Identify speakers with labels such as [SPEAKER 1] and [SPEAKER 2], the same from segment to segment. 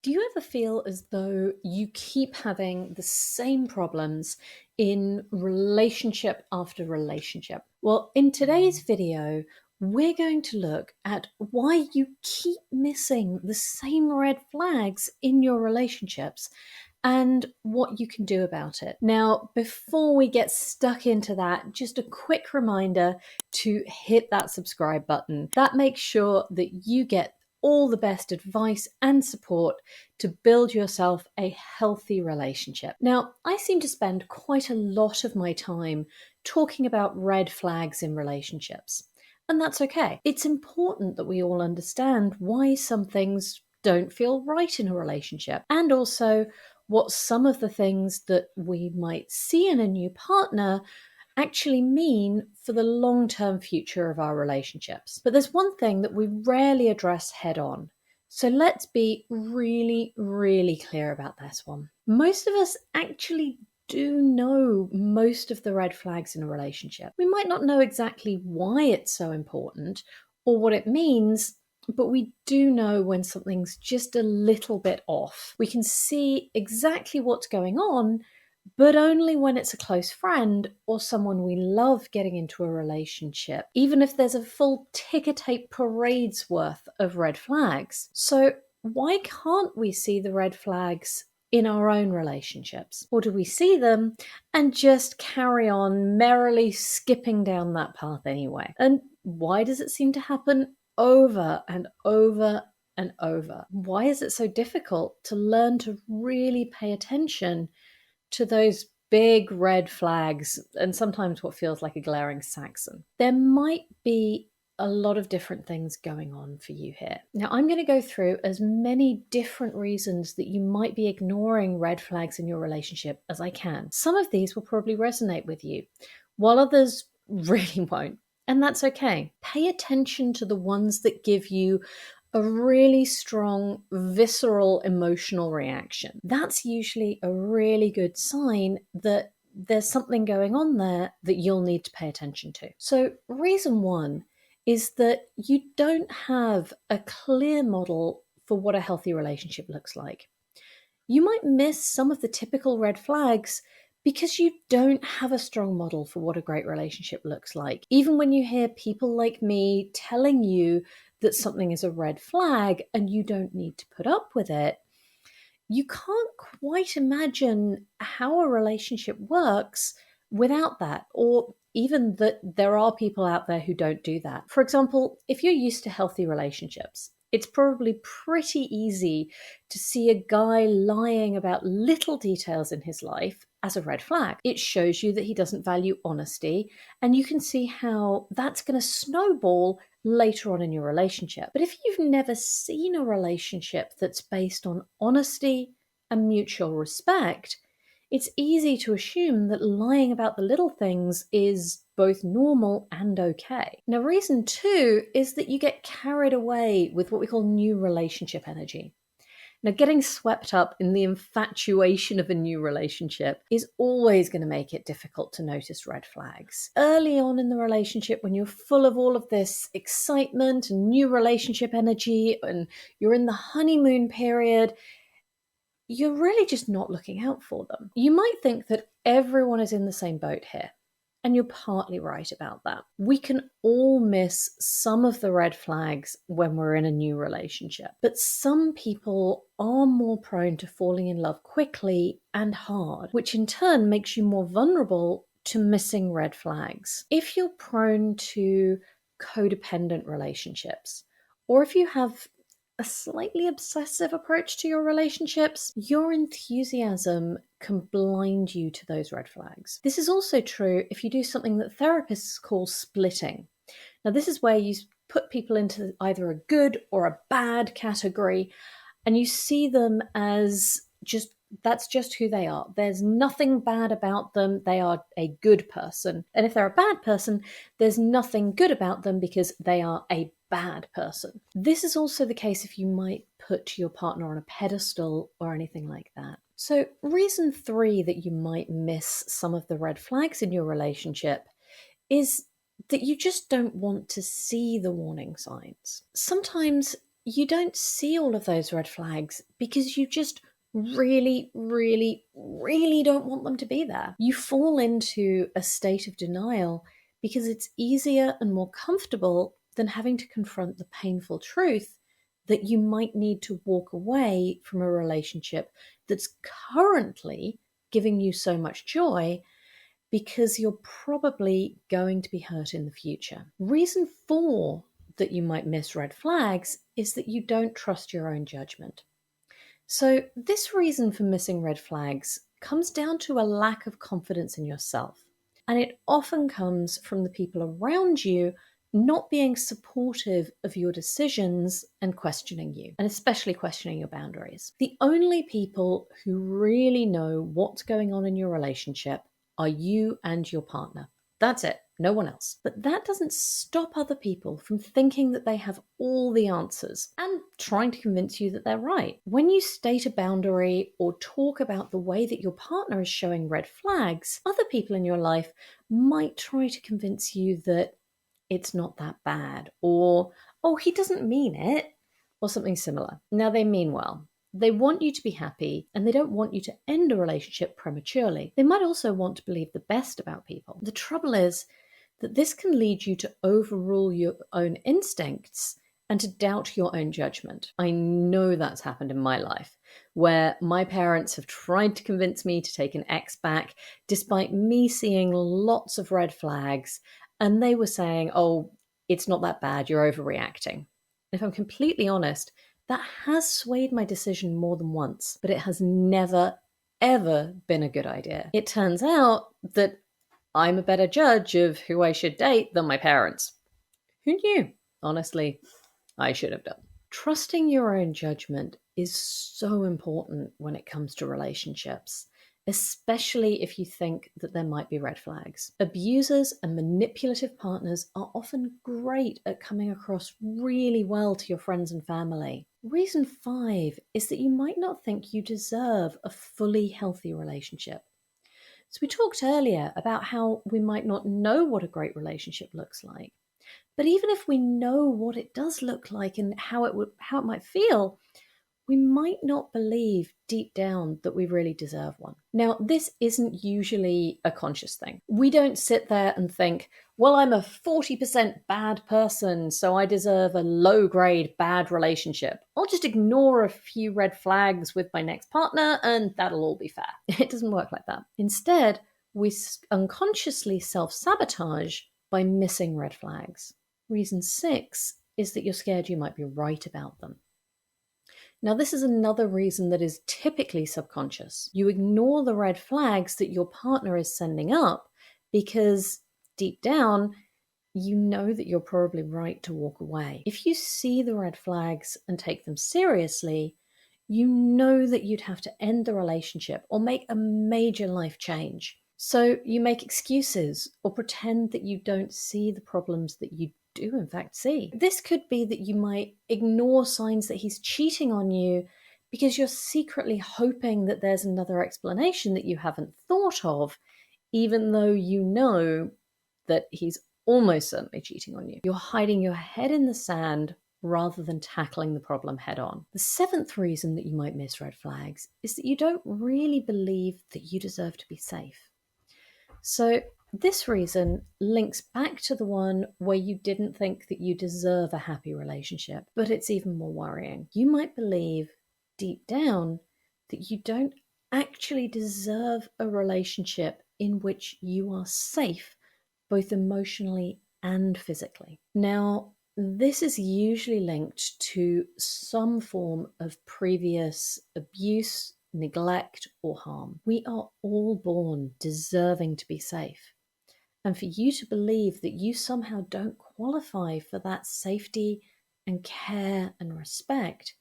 [SPEAKER 1] Do you ever feel as though you keep having the same problems in relationship after relationship? Well, in today's video, we're going to look at why you keep missing the same red flags in your relationships and what you can do about it. Now, before we get stuck into that, just a quick reminder to hit that subscribe button. That makes sure that you get all the best advice and support to build yourself a healthy relationship. Now, I seem to spend quite a lot of my time talking about red flags in relationships, and that's okay. It's important that we all understand why some things don't feel right in a relationship, and also what some of the things that we might see in a new partner actually mean for the long-term future of our relationships. But there's one thing that we rarely address head on. So let's be really, really clear about this one. Most of us actually do know most of the red flags in a relationship. We might not know exactly why it's so important or what it means, but we do know when something's just a little bit off. We can see exactly what's going on, but only when it's a close friend or someone we love getting into a relationship, even if there's a full ticker tape parade's worth of red flags. So why can't we see the red flags in our own relationships? Or do we see them and just carry on merrily skipping down that path anyway? And why does it seem to happen over and over and over? Why is it so difficult to learn to really pay attention to those big red flags and sometimes what feels like a glaring Saxon? There might be a lot of different things going on for you here. Now, I'm going to go through as many different reasons that you might be ignoring red flags in your relationship as I can. Some of these will probably resonate with you, while others really won't. And that's okay. Pay attention to the ones that give you a really strong, visceral, emotional reaction. That's usually a really good sign that there's something going on there that you'll need to pay attention to. So, reason one is that you don't have a clear model for what a healthy relationship looks like. You might miss some of the typical red flags because you don't have a strong model for what a great relationship looks like. Even when you hear people like me telling you that something is a red flag and you don't need to put up with it, you can't quite imagine how a relationship works without that, or even that there are people out there who don't do that. For example, if you're used to healthy relationships, it's probably pretty easy to see a guy lying about little details in his life as a red flag. It shows you that he doesn't value honesty, and you can see how that's going to snowball later on in your relationship. But if you've never seen a relationship that's based on honesty and mutual respect, it's easy to assume that lying about the little things is both normal and okay. Now, reason two is that you get carried away with what we call new relationship energy. Now, getting swept up in the infatuation of a new relationship is always going to make it difficult to notice red flags. Early on in the relationship, when you're full of all of this excitement and new relationship energy, and you're in the honeymoon period, you're really just not looking out for them. You might think that everyone is in the same boat here, and you're partly right about that. We can all miss some of the red flags when we're in a new relationship, but some people are more prone to falling in love quickly and hard, which in turn makes you more vulnerable to missing red flags. If you're prone to codependent relationships, or if you have a slightly obsessive approach to your relationships, your enthusiasm can blind you to those red flags. This is also true if you do something that therapists call splitting. Now, this is where you put people into either a good or a bad category, and you see them as that's just who they are. There's nothing bad about them. They are a good person. And if they're a bad person, there's nothing good about them because they are a bad person. This is also the case if you might put your partner on a pedestal or anything like that. So, reason three that you might miss some of the red flags in your relationship is that you just don't want to see the warning signs. Sometimes you don't see all of those red flags because you just really, really, really don't want them to be there. You fall into a state of denial because it's easier and more comfortable than having to confront the painful truth that you might need to walk away from a relationship that's currently giving you so much joy because you're probably going to be hurt in the future. Reason 4 that you might miss red flags is that you don't trust your own judgment. So, this reason for missing red flags comes down to a lack of confidence in yourself. And it often comes from the people around you not being supportive of your decisions and questioning you, and especially questioning your boundaries. The only people who really know what's going on in your relationship are you and your partner. That's it, no one else. But that doesn't stop other people from thinking that they have all the answers and trying to convince you that they're right. When you state a boundary or talk about the way that your partner is showing red flags, other people in your life might try to convince you that it's not that bad, or, oh, he doesn't mean it, or something similar. Now, they mean well. They want you to be happy and they don't want you to end a relationship prematurely. They might also want to believe the best about people. The trouble is that this can lead you to overrule your own instincts and to doubt your own judgment. I know that's happened in my life, where my parents have tried to convince me to take an ex back, despite me seeing lots of red flags, and they were saying, oh, it's not that bad, you're overreacting. If I'm completely honest, that has swayed my decision more than once, but it has never, ever been a good idea. It turns out that I'm a better judge of who I should date than my parents. Who knew? Honestly, I should have done. Trusting your own judgment is so important when it comes to relationships, especially if you think that there might be red flags. Abusers and manipulative partners are often great at coming across really well to your friends and family. Reason 5 is that you might not think you deserve a fully healthy relationship. So we talked earlier about how we might not know what a great relationship looks like. But even if we know what it does look like and how it might feel, we might not believe deep down that we really deserve one. Now, this isn't usually a conscious thing. We don't sit there and think, well, I'm a 40% bad person, so I deserve a low-grade bad relationship. I'll just ignore a few red flags with my next partner and that'll all be fair. It doesn't work like that. Instead, we unconsciously self-sabotage by missing red flags. Reason 6 is that you're scared you might be right about them. Now, this is another reason that is typically subconscious. You ignore the red flags that your partner is sending up because deep down, you know that you're probably right to walk away. If you see the red flags and take them seriously, you know that you'd have to end the relationship or make a major life change. So you make excuses or pretend that you don't see the problems that you do in fact see. This could be that you might ignore signs that he's cheating on you because you're secretly hoping that there's another explanation that you haven't thought of, even though you know that he's almost certainly cheating on you. You're hiding your head in the sand rather than tackling the problem head on. The 7th reason that you might miss red flags is that you don't really believe that you deserve to be safe. So this reason links back to the one where you didn't think that you deserve a happy relationship, but it's even more worrying. You might believe deep down that you don't actually deserve a relationship in which you are safe, both emotionally and physically. Now, this is usually linked to some form of previous abuse, neglect, or harm. We are all born deserving to be safe. And for you to believe that you somehow don't qualify for that safety and care and respect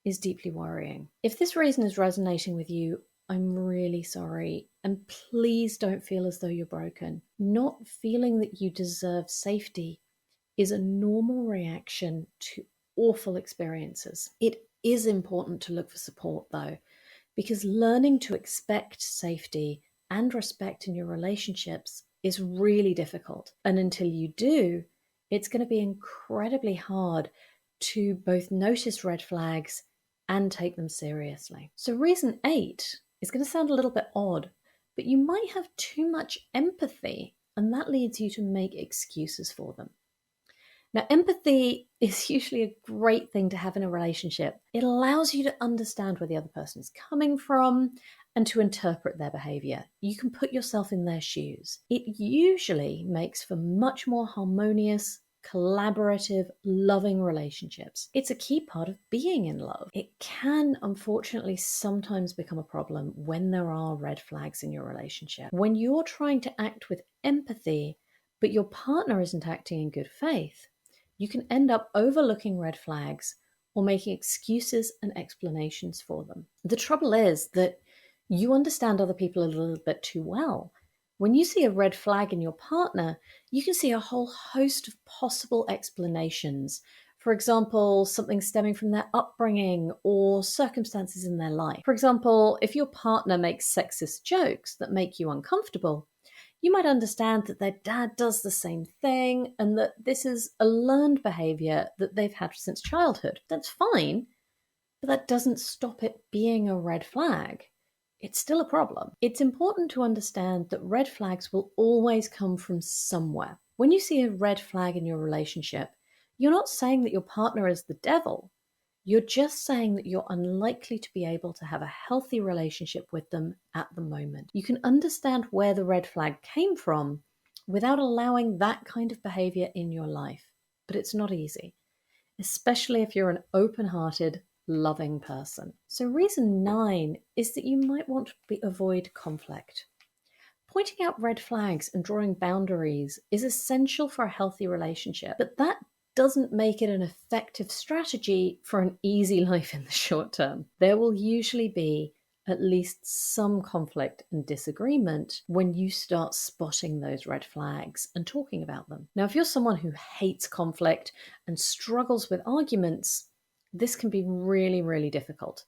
[SPEAKER 1] is deeply worrying. If this reason is resonating with you, I'm really sorry. And please don't feel as though you're broken. Not feeling that you deserve safety is a normal reaction to awful experiences. It is important to look for support though, because learning to expect safety and respect in your relationships is really difficult. And until you do, it's going to be incredibly hard to both notice red flags and take them seriously. So reason 8 is going to sound a little bit odd, but you might have too much empathy, and that leads you to make excuses for them. Now, empathy is usually a great thing to have in a relationship. It allows you to understand where the other person is coming from and to interpret their behavior. You can put yourself in their shoes. It usually makes for much more harmonious, collaborative, loving relationships. It's a key part of being in love. It can, unfortunately, sometimes become a problem when there are red flags in your relationship. When you're trying to act with empathy, but your partner isn't acting in good faith, you can end up overlooking red flags or making excuses and explanations for them. The trouble is that you understand other people a little bit too well. When you see a red flag in your partner, you can see a whole host of possible explanations. For example, something stemming from their upbringing or circumstances in their life. For example, if your partner makes sexist jokes that make you uncomfortable, you might understand that their dad does the same thing and that this is a learned behavior that they've had since childhood. That's fine, but that doesn't stop it being a red flag. It's still a problem. It's important to understand that red flags will always come from somewhere. When you see a red flag in your relationship, you're not saying that your partner is the devil. You're just saying that you're unlikely to be able to have a healthy relationship with them at the moment. You can understand where the red flag came from without allowing that kind of behavior in your life. But it's not easy, especially if you're an open-hearted, loving person. So reason 9 is that you might want to avoid conflict. Pointing out red flags and drawing boundaries is essential for a healthy relationship, but that doesn't make it an effective strategy for an easy life in the short term. There will usually be at least some conflict and disagreement when you start spotting those red flags and talking about them. Now, if you're someone who hates conflict and struggles with arguments, this can be really, really difficult.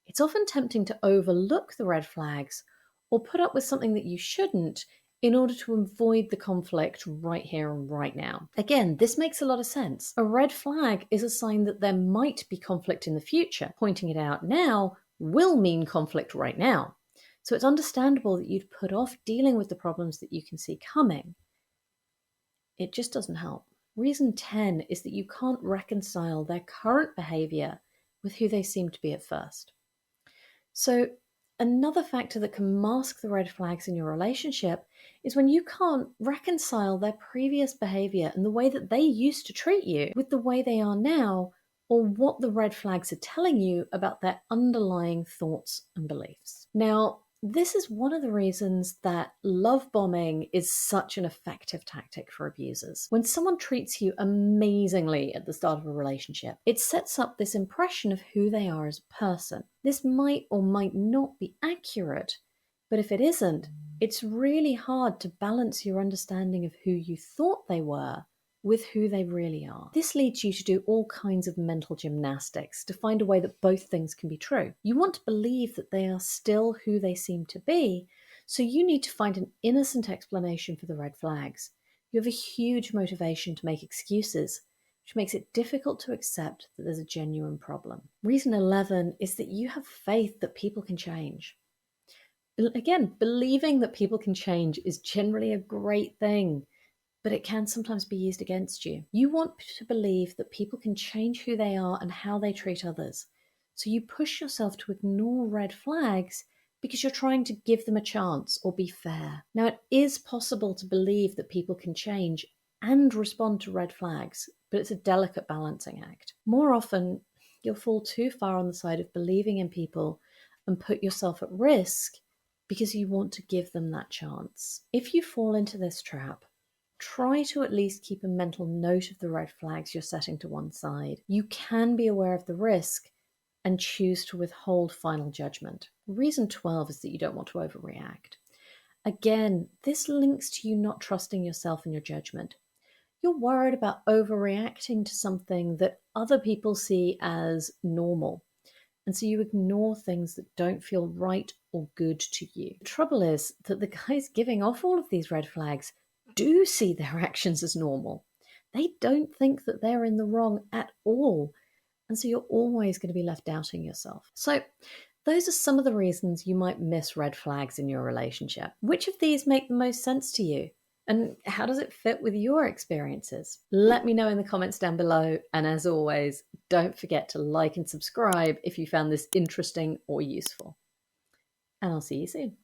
[SPEAKER 1] It's often tempting to overlook the red flags or put up with something that you shouldn't in order to avoid the conflict right here and right now. Again, this makes a lot of sense. A red flag is a sign that there might be conflict in the future. Pointing it out now will mean conflict right now. So it's understandable that you'd put off dealing with the problems that you can see coming. It just doesn't help. Reason 10 is that you can't reconcile their current behavior with who they seem to be at first. So another factor that can mask the red flags in your relationship is when you can't reconcile their previous behavior and the way that they used to treat you with the way they are now, or what the red flags are telling you about their underlying thoughts and beliefs. Now, this is one of the reasons that love bombing is such an effective tactic for abusers. When someone treats you amazingly at the start of a relationship, it sets up this impression of who they are as a person. This might or might not be accurate, but if it isn't, it's really hard to balance your understanding of who you thought they were with who they really are. This leads you to do all kinds of mental gymnastics to find a way that both things can be true. You want to believe that they are still who they seem to be, so you need to find an innocent explanation for the red flags. You have a huge motivation to make excuses, which makes it difficult to accept that there's a genuine problem. Reason 11 is that you have faith that people can change. Again, believing that people can change is generally a great thing, but it can sometimes be used against you. You want to believe that people can change who they are and how they treat others. So you push yourself to ignore red flags because you're trying to give them a chance or be fair. Now, it is possible to believe that people can change and respond to red flags, but it's a delicate balancing act. More often, you'll fall too far on the side of believing in people and put yourself at risk because you want to give them that chance. If you fall into this trap, try to at least keep a mental note of the red flags you're setting to one side. You can be aware of the risk and choose to withhold final judgment. Reason 12 is that you don't want to overreact. Again, this links to you not trusting yourself and your judgment. You're worried about overreacting to something that other people see as normal, and so you ignore things that don't feel right or good to you. The trouble is that the guys giving off all of these red flags do see their actions as normal. They don't think that they're in the wrong at all. And so you're always going to be left doubting yourself. So those are some of the reasons you might miss red flags in your relationship. Which of these make the most sense to you? And how does it fit with your experiences? Let me know in the comments down below. And as always, don't forget to like and subscribe if you found this interesting or useful. And I'll see you soon.